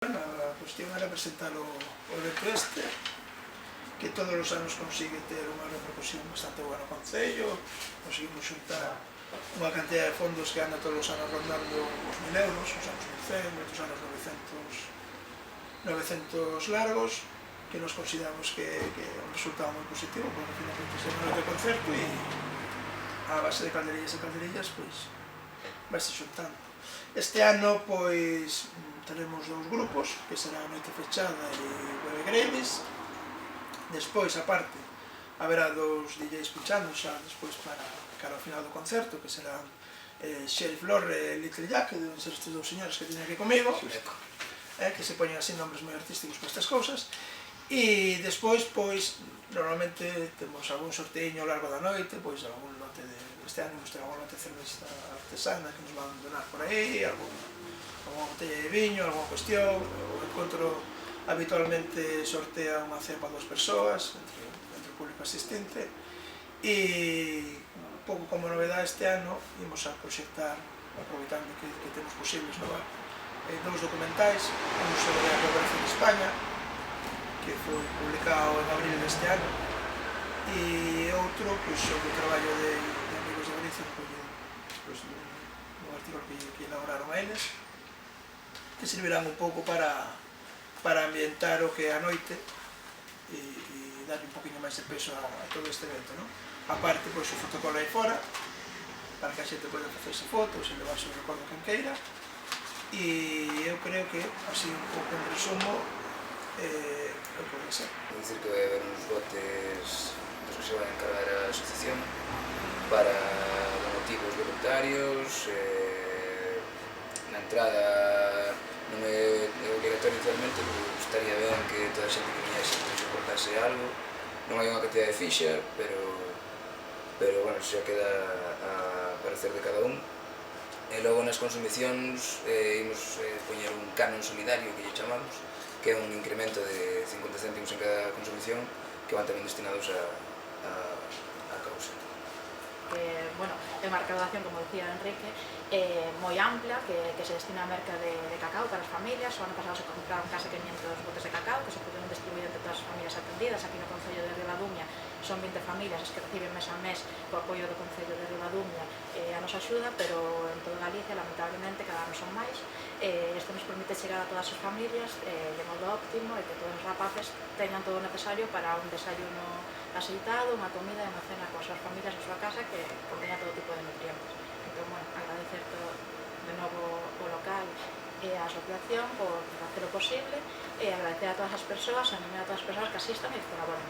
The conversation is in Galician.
A cuestión era presentar o evento este, que todos os anos consigue ter unha repercusión bastante boa no Concello. Conseguimos xuntar unha cantidad de fondos que anda todos os anos rondando os 1000 euros, os anos 1100, outros anos 900 largos, que nos consideramos que é un resultado moi positivo, porque finalmente se non é de concerto e a base de calderillas e calderillas pois vai se xuntando. Este ano pois teremos dous grupos, que será a Noite Fechada e Bebe Grevis. Despois, aparte, haberá dos DJs pinchando xa despois para cara ao final do concerto, que serán Sheriff Lorre e Little Jack, que deben ser estes dous señores que teñen aquí comigo, que se poñen así nombres moi artísticos para estas cousas. E despois, pois, normalmente temos algún sorteíño ao largo da noite, pois algún lote de... Este ano imos ter algún lote de cerveza artesana que nos van donar por aí, algunha botella de viño, alguna cuestión. O encontro habitualmente sortea unha cea para 2 persoas entre o público asistente, e un pouco como novedade este ano imos a proxectar, aproveitando que temos posibles dous documentais, un sobre a geografía de España, que foi publicado en abril deste ano, e outro sobre o traballo de Amigos de Galicia, un artículo que elaboraron a eles, que servirán un pouco para ambientar o que é a noite e darle un poquinho máis de peso a todo este evento, non? Aparte, pois, o fotocolo aí fora, para que a xente poida facerse fotos e levarse o recordo quen queira, e eu creo que, así un pouco en resumo, o que vai ser. É dicir que vai haber uns botes dos que se vai encargar a asociación para donativos voluntarios. Na entrada non é obligatorio inicialmente, pero estaría ben que toda a xente que viñese se portase algo. Non hai unha cantidad de fixa, pero bueno, xa queda a parecer de cada un. E logo nas consumicións imos poñer un canon solidario, que lle chamamos, que é un incremento de 50 céntimos en cada consumición, que van tamén destinados á causa. Bueno, é unha recaudación, como dicía Enrique, moi ampla, que se destina a merca de cacao para as familias. O ano pasado se compraron case 500 botes de cacao que se poden distribuir entre todas as familias atendidas. Aquí no Concello de Ribadumia son 20 familias as que reciben mes a mes co apoio do Concello de Ribadumia a nosa axuda, pero en toda Galicia, lamentablemente, cada ano son máis. Isto nos permite chegar a todas as familias de modo óptimo e que todos os rapaces teñan todo o necesario para un desayuno aceitado, unha comida e unha cena coas súas familias na súa casa, que conteña todo tipo de nutrientes. Entón, bueno, agradecer de novo o local e a asociación por facer o posible, e agradecer a todas as persoas, animar a todas as persoas que asistan e que colaboren.